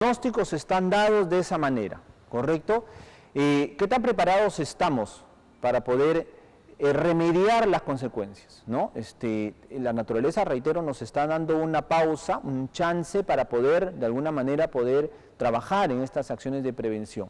Pronósticos están dados de esa manera, ¿correcto? ¿Qué tan preparados estamos para poder remediar las consecuencias, ¿no? La naturaleza, reitero, nos está dando una pausa, un chance para poder, de alguna manera, poder trabajar en estas acciones de prevención.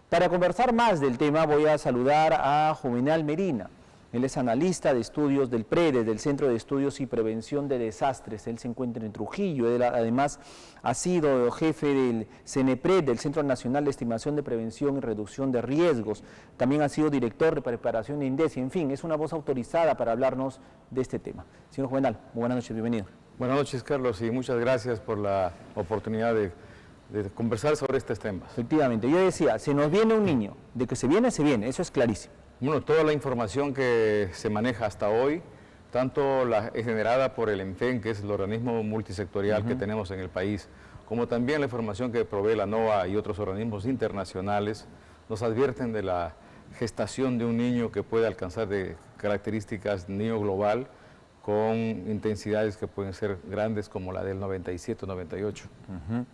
Para conversar más del tema voy a saludar a Juvenal Merina. Él es analista de estudios del PREDES, del Centro de Estudios y Prevención de Desastres. Él se encuentra en Trujillo. Él además ha sido jefe del CENEPRED, del Centro Nacional de Estimación de Prevención y Reducción de Riesgos. También ha sido director de preparación de INDECI. En fin, es una voz autorizada para hablarnos de este tema. Señor Juvenal, muy buenas noches, bienvenido. Buenas noches, Carlos, y muchas gracias por la oportunidad de conversar sobre estos temas. Efectivamente, yo decía, se nos viene un niño. De que se viene, eso es clarísimo. Bueno, toda la información que se maneja hasta hoy, tanto la generada por el ENFEN, que es el organismo multisectorial que tenemos en el país, como también la información que provee la NOAA y otros organismos internacionales, nos advierten de la gestación de un niño que puede alcanzar de características de niño global con intensidades que pueden ser grandes como la del 97 o 98.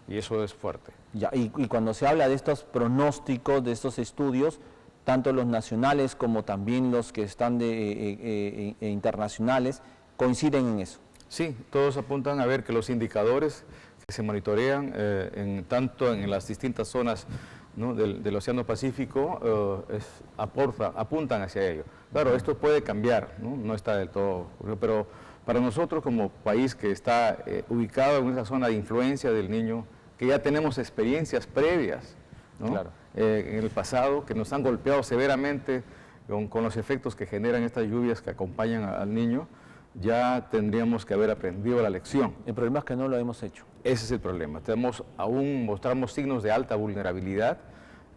Y eso es fuerte. Ya, y cuando se habla de estos pronósticos, de estos estudios, tanto los nacionales como también los que están internacionales, coinciden en eso. Sí, todos apuntan a ver que los indicadores que se monitorean tanto en las distintas zonas, ¿no?, del Océano Pacífico apuntan hacia ello. Claro, esto puede cambiar, no está del todo, pero para nosotros como país que está ubicado en esa zona de influencia del Niño, que ya tenemos experiencias previas, ¿no?, claro, en el pasado, que nos han golpeado severamente con los efectos que generan estas lluvias que acompañan al niño, ya tendríamos que haber aprendido la lección. El problema es que no lo hemos hecho. Ese es el problema. Aún mostramos signos de alta vulnerabilidad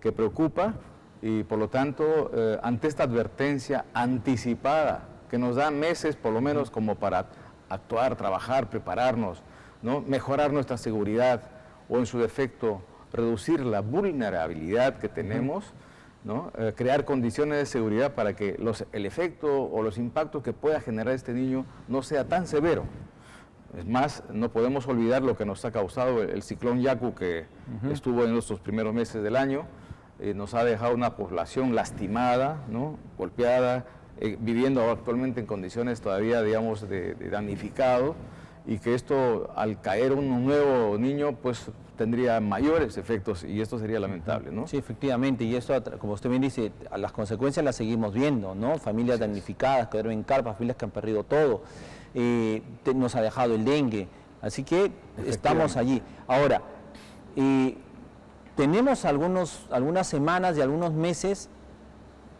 que preocupa y por lo tanto, ante esta advertencia anticipada, que nos da meses por lo menos como para actuar, trabajar, prepararnos, ¿no?, mejorar nuestra seguridad o en su defecto reducir la vulnerabilidad que tenemos, ¿no?, crear condiciones de seguridad para que el efecto o los impactos que pueda generar este niño no sea tan severo. Es más, no podemos olvidar lo que nos ha causado el ciclón Yaku que estuvo en nuestros primeros meses del año, nos ha dejado una población lastimada, ¿no?, golpeada, viviendo actualmente en condiciones todavía, digamos, de damnificado, y que esto, al caer un nuevo niño, pues tendría mayores efectos y esto sería lamentable, ¿no? Sí, efectivamente, y esto, como usted bien dice, las consecuencias las seguimos viendo, ¿no? Familias damnificadas, que duermen en carpas, familias que han perdido todo, nos ha dejado el dengue, así que estamos allí. Ahora, tenemos algunas semanas y algunos meses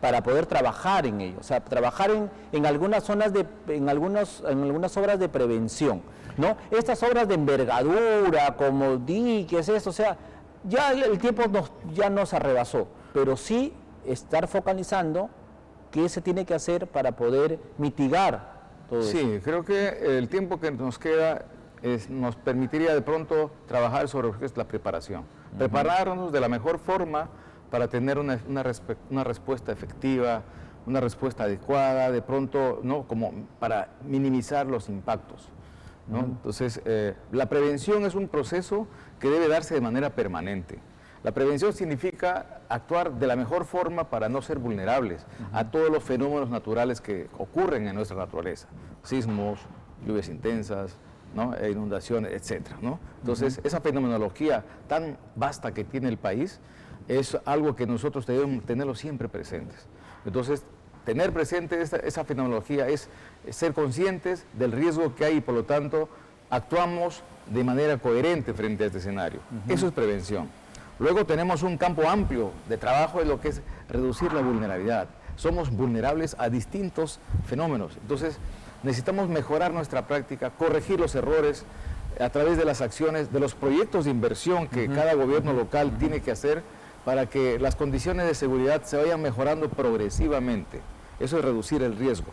para poder trabajar en ello, o sea, trabajar en algunas zonas en algunas obras de prevención, ¿no? Estas obras de envergadura, como diques, o sea, ya el tiempo ya nos arrebasó, pero sí estar focalizando qué se tiene que hacer para poder mitigar todo eso. Sí, creo que el tiempo que nos queda nos permitiría de pronto trabajar sobre lo que es la preparación, prepararnos de la mejor forma para tener una respuesta efectiva, una respuesta adecuada, de pronto, ¿no?, como para minimizar los impactos, ¿no? Entonces, la prevención es un proceso que debe darse de manera permanente. La prevención significa actuar de la mejor forma para no ser vulnerables a todos los fenómenos naturales que ocurren en nuestra naturaleza, sismos, lluvias intensas, ¿no?, inundaciones, etcétera, ¿no? Entonces, esa fenomenología tan vasta que tiene el país es algo que nosotros debemos tenerlo siempre presentes. Entonces, tener presente esa fenomenología es ser conscientes del riesgo que hay y por lo tanto actuamos de manera coherente frente a este escenario. Eso es prevención. Luego tenemos un campo amplio de trabajo de lo que es reducir la vulnerabilidad. Somos vulnerables a distintos fenómenos. Entonces, necesitamos mejorar nuestra práctica, corregir los errores a través de las acciones, de los proyectos de inversión que cada gobierno local tiene que hacer para que las condiciones de seguridad se vayan mejorando progresivamente. Eso es reducir el riesgo.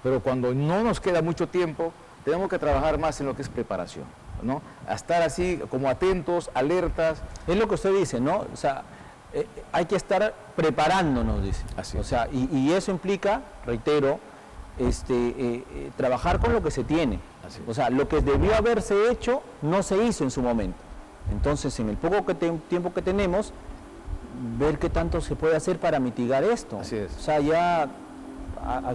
Pero cuando no nos queda mucho tiempo, tenemos que trabajar más en lo que es preparación, ¿no? A estar así como atentos, alertas. Es lo que usted dice, ¿no? O sea, hay que estar preparándonos, dice. Así. O sea, y eso implica, reitero, trabajar con lo que se tiene. Así. O sea, lo que debió haberse hecho no se hizo en su momento. Entonces, en el poco tiempo que tenemos, ver qué tanto se puede hacer para mitigar esto. Así es. O sea, ya,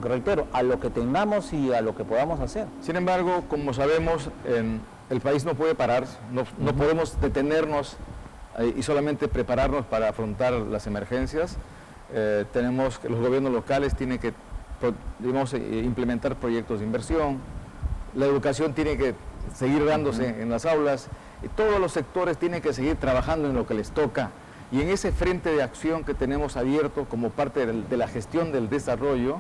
reitero, a lo que tengamos y a lo que podamos hacer. Sin embargo, como sabemos, el país no puede parar, no podemos detenernos y solamente prepararnos para afrontar las emergencias. Tenemos que los gobiernos locales tienen que implementar proyectos de inversión, la educación tiene que seguir dándose en las aulas, y todos los sectores tienen que seguir trabajando en lo que les toca. Y en ese frente de acción que tenemos abierto como parte de la gestión del desarrollo,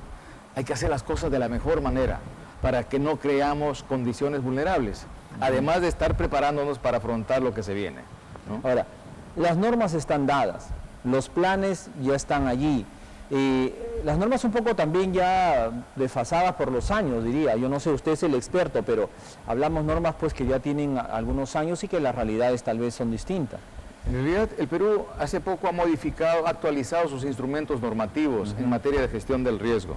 hay que hacer las cosas de la mejor manera para que no creamos condiciones vulnerables, además de estar preparándonos para afrontar lo que se viene, ¿no? Ahora, las normas están dadas, los planes ya están allí. Las normas un poco también ya desfasadas por los años, diría. Yo no sé, usted es el experto, pero hablamos normas pues que ya tienen algunos años y que las realidades tal vez son distintas. En realidad, el Perú hace poco ha modificado, ha actualizado sus instrumentos normativos en materia de gestión del riesgo.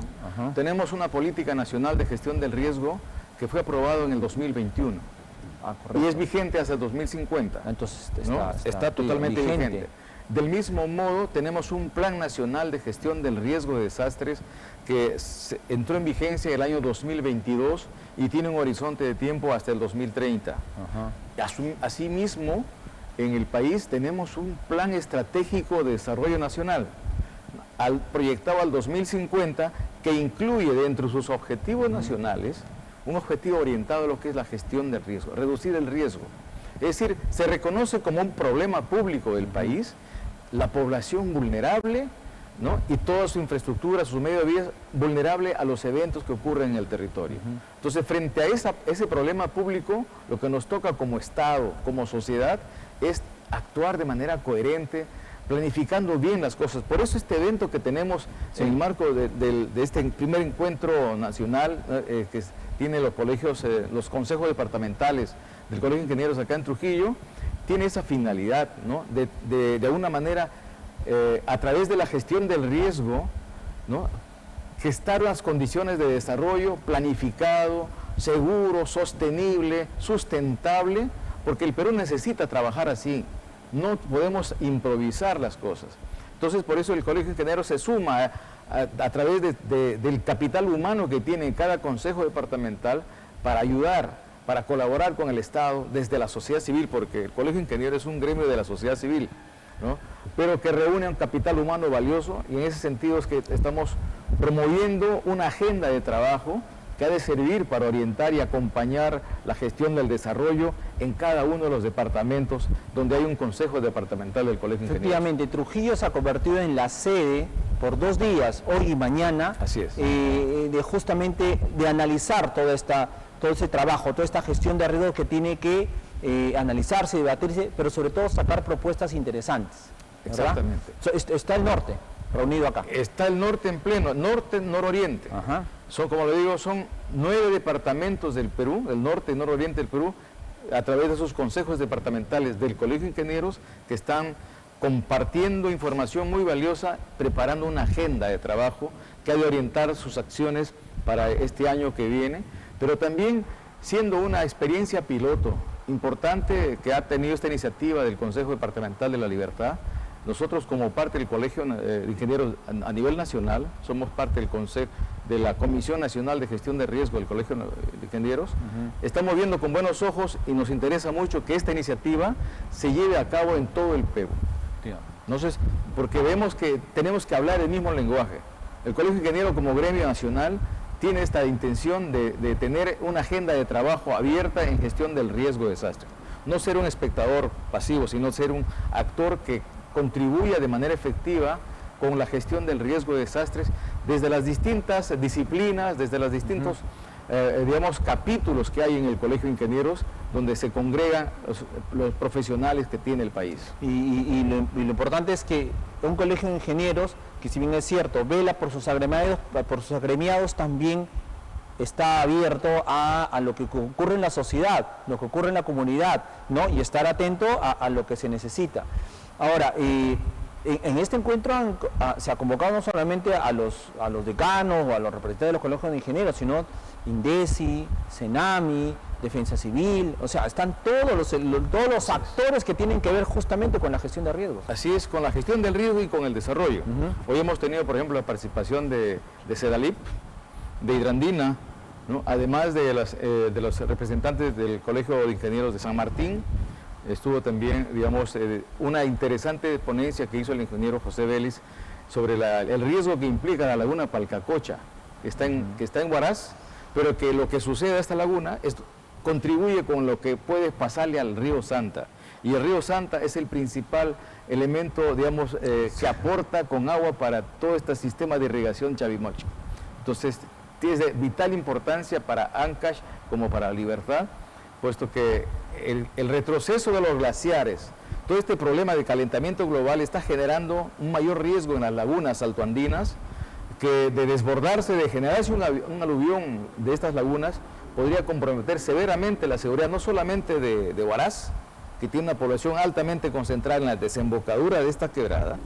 Tenemos una política nacional de gestión del riesgo que fue aprobado en el 2021 y es vigente hasta el 2050. Entonces está totalmente vigente. Del mismo modo, tenemos un Plan Nacional de Gestión del Riesgo de Desastres que entró en vigencia el año 2022 y tiene un horizonte de tiempo hasta el 2030. Asimismo, en el país tenemos un Plan Estratégico de Desarrollo Nacional, proyectado al 2050, que incluye dentro de sus objetivos nacionales un objetivo orientado a lo que es la gestión del riesgo, reducir el riesgo. Es decir, se reconoce como un problema público del país la población vulnerable, ¿no? Y toda su infraestructura, su medio de vida vulnerable a los eventos que ocurren en el territorio. Entonces, frente a ese problema público, lo que nos toca como Estado, como sociedad, es actuar de manera coherente, planificando bien las cosas. Por eso este evento que tenemos en el marco de este primer encuentro nacional que tiene los colegios, los consejos departamentales del Colegio de Ingenieros acá en Trujillo, tiene esa finalidad, ¿no? De alguna manera, a través de la gestión del riesgo, ¿no? Gestar las condiciones de desarrollo planificado, seguro, sostenible, sustentable, porque el Perú necesita trabajar así, no podemos improvisar las cosas. Entonces, por eso el Colegio de Ingenieros se suma a través del capital humano que tiene cada consejo departamental para ayudar, para colaborar con el Estado desde la sociedad civil, porque el Colegio de Ingenieros es un gremio de la sociedad civil, ¿no? Pero que reúne un capital humano valioso, y en ese sentido es que estamos promoviendo una agenda de trabajo que ha de servir para orientar y acompañar la gestión del desarrollo en cada uno de los departamentos donde hay un consejo departamental del Colegio de Ingenieros. Efectivamente, Trujillo se ha convertido en la sede por 2 días, hoy y mañana, así es, justamente de analizar todo ese trabajo, toda esta gestión de riesgo que tiene que analizarse, debatirse, pero sobre todo sacar propuestas interesantes, ¿verdad? Exactamente. Está el norte reunido acá. Está el norte en pleno, norte-nororiente. Como le digo, son 9 departamentos del Perú, el norte y nororiente del Perú, a través de sus consejos departamentales del Colegio de Ingenieros, que están compartiendo información muy valiosa, preparando una agenda de trabajo que ha de orientar sus acciones para este año que viene, pero también siendo una experiencia piloto importante que ha tenido esta iniciativa del Consejo Departamental de la Libertad. Nosotros, como parte del Colegio de Ingenieros a nivel nacional, somos parte del Consejo de la Comisión Nacional de Gestión de Riesgo del Colegio de Ingenieros. Estamos viendo con buenos ojos y nos interesa mucho que esta iniciativa se lleve a cabo en todo el Perú. Entonces, porque vemos que tenemos que hablar el mismo lenguaje. El Colegio de Ingenieros, como gremio nacional, tiene esta intención de tener una agenda de trabajo abierta en gestión del riesgo de desastre. No ser un espectador pasivo, sino ser un actor que contribuya de manera efectiva con la gestión del riesgo de desastres desde las distintas disciplinas, desde los distintos, digamos, capítulos que hay en el Colegio de Ingenieros, donde se congregan los profesionales que tiene el país. Y lo importante es que un Colegio de Ingenieros, que si bien es cierto, vela por sus agremiados, también está abierto a lo que ocurre en la sociedad, lo que ocurre en la comunidad, ¿no? Y estar atento a lo que se necesita. Ahora, en este encuentro se ha convocado no solamente a los decanos o a los representantes de los colegios de ingenieros, sino INDECI, CENAMI, defensa civil, o sea, están todos los actores que tienen que ver justamente con la gestión de riesgos. Así es, con la gestión del riesgo y con el desarrollo. Hoy hemos tenido, por ejemplo, la participación de Sedalip, de Hidrandina, ¿no? Además de los representantes del Colegio de Ingenieros de San Martín. Estuvo también, digamos, una interesante ponencia que hizo el ingeniero José Vélez sobre el riesgo que implica la laguna Palcacocha, que está en Huaraz, pero que lo que sucede a esta laguna contribuye con lo que puede pasarle al río Santa. Y el río Santa es el principal elemento, digamos, que aporta con agua para todo este sistema de irrigación Chavimochi. Entonces, es de vital importancia para Ancash como para Libertad, puesto que el retroceso de los glaciares, todo este problema de calentamiento global está generando un mayor riesgo en las lagunas altoandinas, que de desbordarse, de generarse un aluvión de estas lagunas, podría comprometer severamente la seguridad no solamente de Huaraz, que tiene una población altamente concentrada en la desembocadura de esta quebrada,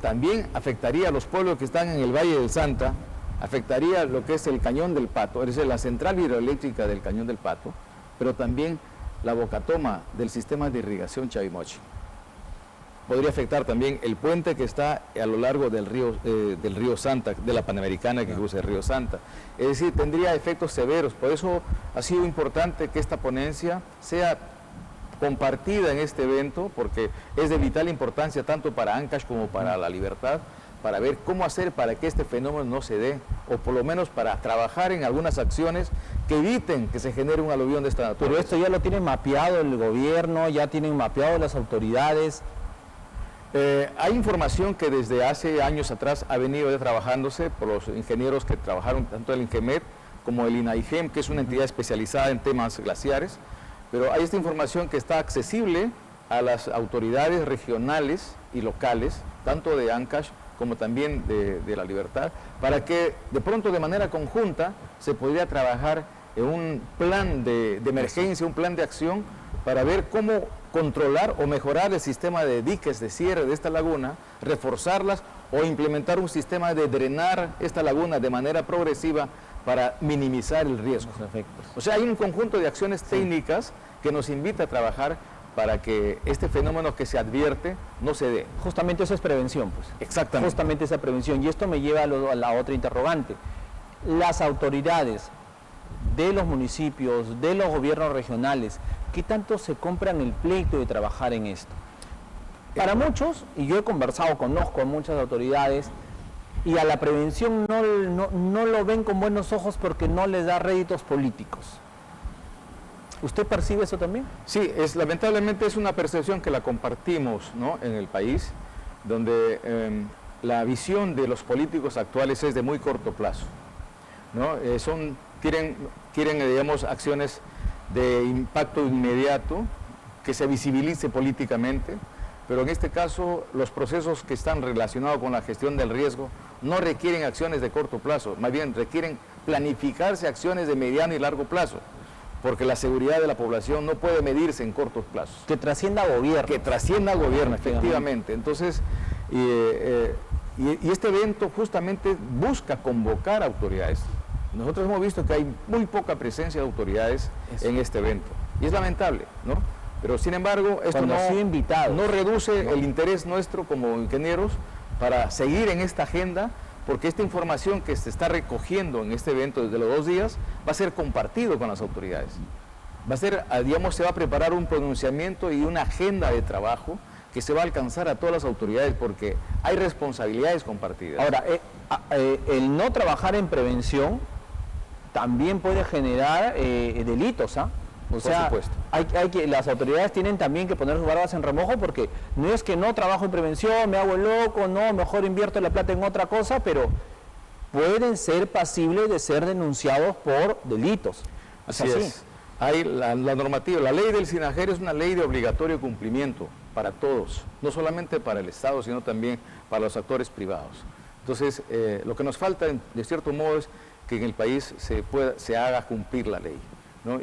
también afectaría a los pueblos que están en el Valle del Santa, afectaría lo que es el Cañón del Pato, es decir, la central hidroeléctrica del Cañón del Pato, pero también la bocatoma del sistema de irrigación Chavimochi. Podría afectar también el puente que está a lo largo del río Santa, de la Panamericana que cruza el río Santa. Es decir, tendría efectos severos. Por eso ha sido importante que esta ponencia sea compartida en este evento, porque es de vital importancia tanto para Ancash como para la Libertad, para ver cómo hacer para que este fenómeno no se dé, o por lo menos para trabajar en algunas acciones que eviten que se genere un aluvión de esta naturaleza. Pero esto ya lo tienen mapeado el gobierno, ya tienen mapeado las autoridades. Hay información que desde hace años atrás ha venido ya trabajándose por los ingenieros que trabajaron tanto el INGEMET como el INAIGEM, que es una entidad especializada en temas glaciares, pero hay esta información que está accesible a las autoridades regionales y locales, tanto de Ancash como también de la Libertad, para que de pronto de manera conjunta se podría trabajar en un plan de emergencia, un plan de acción para ver cómo controlar o mejorar el sistema de diques de cierre de esta laguna, reforzarlas o implementar un sistema de drenar esta laguna de manera progresiva para minimizar el riesgo. O sea, hay un conjunto de acciones técnicas que nos invita a trabajar para que este fenómeno que se advierte no se dé. Justamente eso es prevención, pues. Exactamente. Justamente esa prevención. Y esto me lleva a la otra interrogante. Las autoridades de los municipios, de los gobiernos regionales, ¿qué tanto se compran el pleito de trabajar en esto? Para muchos, y yo he conversado, conozco a muchas autoridades, y a la prevención no lo ven con buenos ojos porque no les da réditos políticos. ¿Usted percibe eso también? Sí, lamentablemente es una percepción que la compartimos, ¿no?, en el país, donde la visión de los políticos actuales es de muy corto plazo, ¿no? Quieren, digamos, acciones de impacto inmediato, que se visibilice políticamente, pero en este caso los procesos que están relacionados con la gestión del riesgo no requieren acciones de corto plazo, más bien requieren planificarse acciones de mediano y largo plazo, porque la seguridad de la población no puede medirse en cortos plazos. Que trascienda a gobierno. Que trascienda a gobierno, efectivamente. Entonces, y este evento justamente busca convocar autoridades. Nosotros hemos visto que hay muy poca presencia de autoridades en este evento. Y es lamentable, ¿no? Pero sin embargo, esto no reduce el interés nuestro como ingenieros para seguir en esta agenda, porque esta información que se está recogiendo en este evento desde los 2 días va a ser compartido con las autoridades. Va a ser, digamos, se va a preparar un pronunciamiento y una agenda de trabajo que se va a alcanzar a todas las autoridades, porque hay responsabilidades compartidas. Ahora, el no trabajar en prevención también puede generar delitos, ¿ah? O sea, las autoridades tienen también que poner sus barbas en remojo, porque no es que no trabajo en prevención, me hago el loco, no, mejor invierto la plata en otra cosa, pero pueden ser pasibles de ser denunciados por delitos. Así es. Hay la normativa, la ley del SINAGER es una ley de obligatorio cumplimiento para todos, no solamente para el Estado, sino también para los actores privados. Entonces, lo que nos falta, de cierto modo, es que en el país se haga cumplir la ley, ¿no?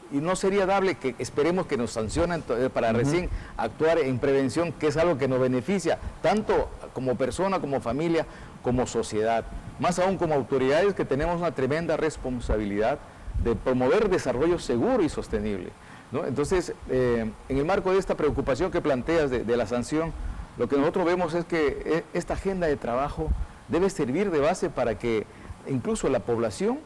Y no sería dable que esperemos que nos sancionen para recién actuar en prevención, que es algo que nos beneficia, tanto como persona, como familia, como sociedad. Más aún como autoridades, que tenemos una tremenda responsabilidad de promover desarrollo seguro y sostenible, ¿no? Entonces, en el marco de esta preocupación que planteas de la sanción, lo que nosotros vemos es que esta agenda de trabajo debe servir de base para que incluso la población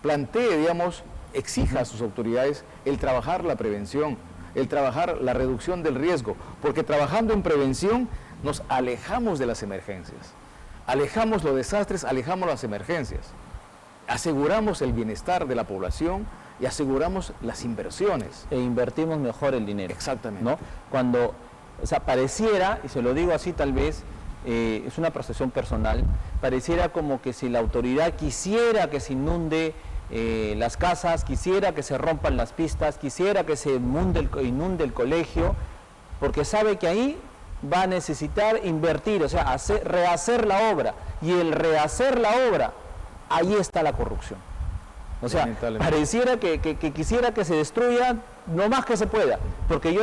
plantee, digamos, exija a sus autoridades el trabajar la prevención, el trabajar la reducción del riesgo, porque trabajando en prevención nos alejamos de las emergencias, alejamos los desastres, alejamos las emergencias, aseguramos el bienestar de la población y aseguramos las inversiones. E invertimos mejor el dinero. Exactamente. ¿No? Cuando, o sea, pareciera, y se lo digo así tal vez, es una percepción personal, pareciera como que si la autoridad quisiera que se inunde las casas, quisiera que se rompan las pistas, quisiera que se inunde el colegio, porque sabe que ahí va a necesitar invertir, o sea, rehacer la obra, y el rehacer la obra, ahí está la corrupción. O sea, pareciera que quisiera que se destruya lo más que se pueda, porque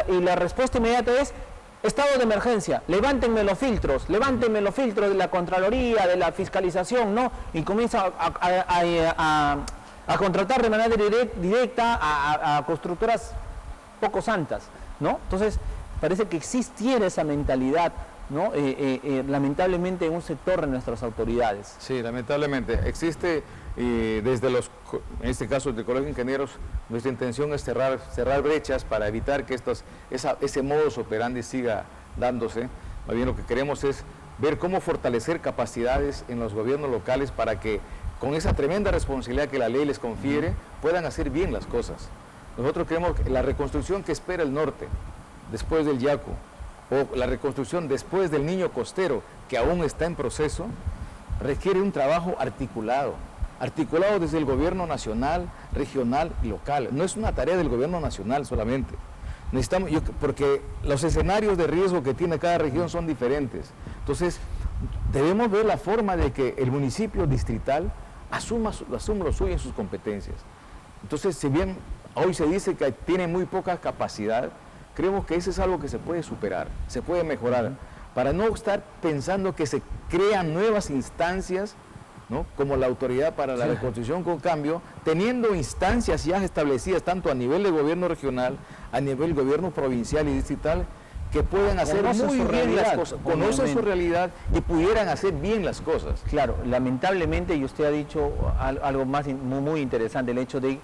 la respuesta inmediata es estado de emergencia, levántenme los filtros de la Contraloría, de la fiscalización, ¿no? Y comienza a contratar de manera directa a constructoras poco santas, ¿no? Entonces, parece que existiera esa mentalidad, ¿no? Lamentablemente en un sector de nuestras autoridades. Sí, lamentablemente. Existe, desde en este caso del Colegio de Ingenieros, nuestra intención es cerrar brechas para evitar que ese modus operandi siga dándose. Más bien lo que queremos es ver cómo fortalecer capacidades en los gobiernos locales para que con esa tremenda responsabilidad que la ley les confiere, puedan hacer bien las cosas. Nosotros creemos que la reconstrucción que espera el norte, después del Yacu, o la reconstrucción después del Niño Costero, que aún está en proceso, requiere un trabajo articulado desde el gobierno nacional, regional y local. No es una tarea del gobierno nacional solamente. Necesitamos, porque los escenarios de riesgo que tiene cada región son diferentes. Entonces, debemos ver la forma de que el municipio distrital asuma lo suyo en sus competencias. Entonces, si bien hoy se dice que tiene muy poca capacidad, creemos que eso es algo que se puede superar, se puede mejorar, para no estar pensando que se crean nuevas instancias, ¿no? Como la Autoridad para la Reconstrucción con Cambio, teniendo instancias ya establecidas tanto a nivel de gobierno regional, a nivel gobierno provincial y distrital, que pueden hacer muy bien las cosas, conocen su realidad y pudieran hacer bien las cosas. Claro, lamentablemente, y usted ha dicho algo más muy interesante, el hecho de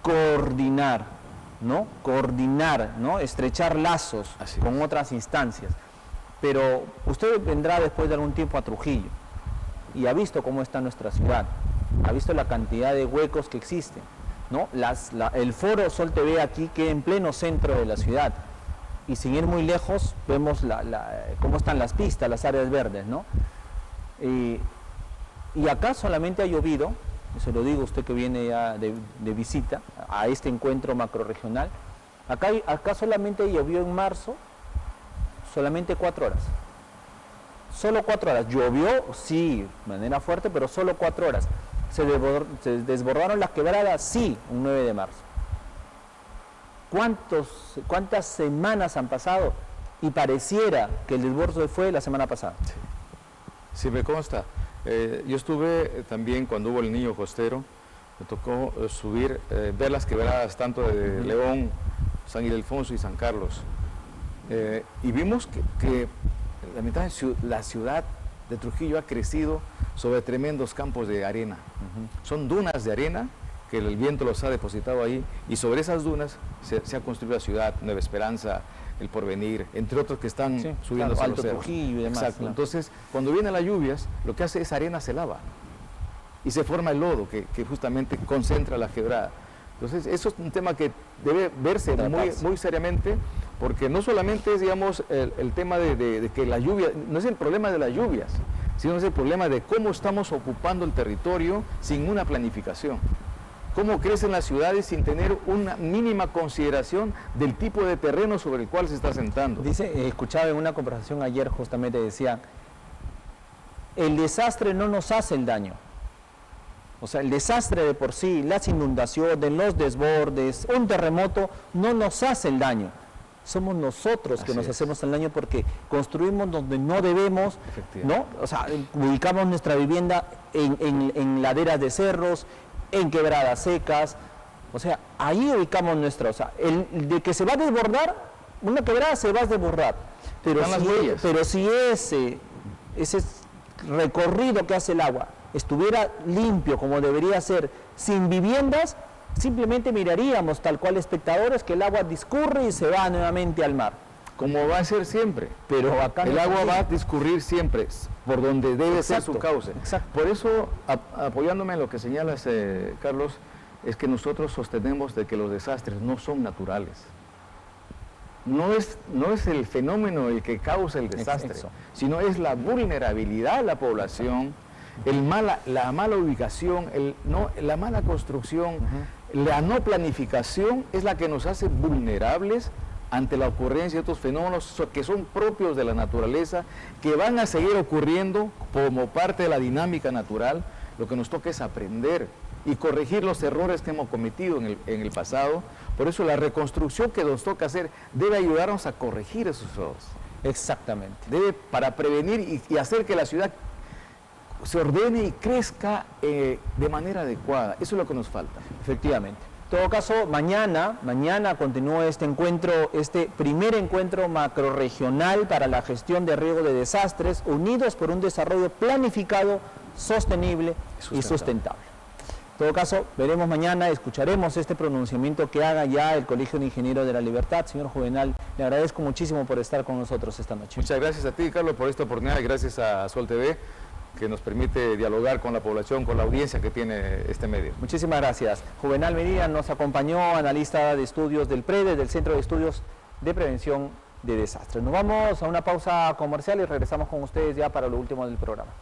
coordinar, ¿no? Estrechar lazos con otras instancias. Pero usted vendrá después de algún tiempo a Trujillo y ha visto cómo está nuestra ciudad, ha visto la cantidad de huecos que existen, ¿no? El foro Sol TV aquí queda en pleno centro de la ciudad y sin ir muy lejos vemos cómo están las pistas, las áreas verdes, ¿no? Y acá solamente ha llovido, se lo digo a usted que viene ya de visita a este encuentro macrorregional, acá solamente llovió en marzo, solamente 4 horas. Solo 4 horas. Llovió, sí, de manera fuerte, pero solo 4 horas. Se desbordaron las quebradas, sí, un 9 de marzo. ¿Cuántas semanas han pasado? Y pareciera que el desborde fue la semana pasada. Sí, me consta. Yo estuve también cuando hubo el Niño Costero, me tocó subir, ver las quebradas tanto de León, San Ildefonso y San Carlos. Y vimos que la ciudad de Trujillo ha crecido sobre tremendos campos de arena. Son dunas de arena que el viento los ha depositado ahí, y sobre esas dunas se ha construido la ciudad, Nueva Esperanza, El Porvenir, entre otros que están subiendo a los cerros. Trujillo y demás. Exacto. Claro. Entonces, cuando vienen las lluvias, lo que hace es arena se lava y se forma el lodo que justamente concentra la quebrada. Entonces, eso es un tema que debe verse muy seriamente, porque no solamente es, digamos, el tema de que la lluvia, no es el problema de las lluvias, sino es el problema de cómo estamos ocupando el territorio sin una planificación. Cómo crecen las ciudades sin tener una mínima consideración del tipo de terreno sobre el cual se está sentando. Escuchaba en una conversación ayer, justamente decía, el desastre no nos hace el daño. O sea, el desastre de por sí, las inundaciones, los desbordes, un terremoto, no nos hace el daño. Somos nosotros que nos hacemos el daño porque construimos donde no debemos, ¿no? O sea, ubicamos nuestra vivienda en laderas de cerros, en quebradas secas. O sea, ahí ubicamos nuestra, o sea, de que se va a desbordar, una quebrada se va a desbordar, pero si ese recorrido que hace el agua estuviera limpio como debería ser, sin viviendas, simplemente miraríamos tal cual espectadores que el agua discurre y se va nuevamente al mar. Como va a ser siempre, Pero acá el agua va a discurrir siempre por donde debe ser su cauce. Exacto. Por eso, apoyándome en lo que señalas, Carlos, es que nosotros sostenemos de que los desastres no son naturales. No es el fenómeno el que causa el desastre, sino es la vulnerabilidad de la población, la mala ubicación, la mala construcción, la no planificación es la que nos hace vulnerables ante la ocurrencia de estos fenómenos que son propios de la naturaleza, que van a seguir ocurriendo como parte de la dinámica natural. Lo que nos toca es aprender y corregir los errores que hemos cometido en el pasado. Por eso la reconstrucción que nos toca hacer debe ayudarnos a corregir esos errores. Exactamente. Para prevenir y hacer que la ciudad se ordene y crezca de manera adecuada. Eso es lo que nos falta. Efectivamente. En todo caso, mañana continúa este encuentro, este primer encuentro macrorregional para la gestión de riesgo de desastres, unidos por un desarrollo planificado, sostenible y sustentable. En todo caso, veremos mañana, escucharemos este pronunciamiento que haga ya el Colegio de Ingenieros de la Libertad. Señor Juvenal, le agradezco muchísimo por estar con nosotros esta noche. Muchas gracias a ti, Carlos, por esta oportunidad y gracias a Sol TV, que nos permite dialogar con la población, con la audiencia que tiene este medio. Muchísimas gracias. Juvenal Medina nos acompañó, analista de estudios del PREDE, del Centro de Estudios de Prevención de Desastres. Nos vamos a una pausa comercial y regresamos con ustedes ya para lo último del programa.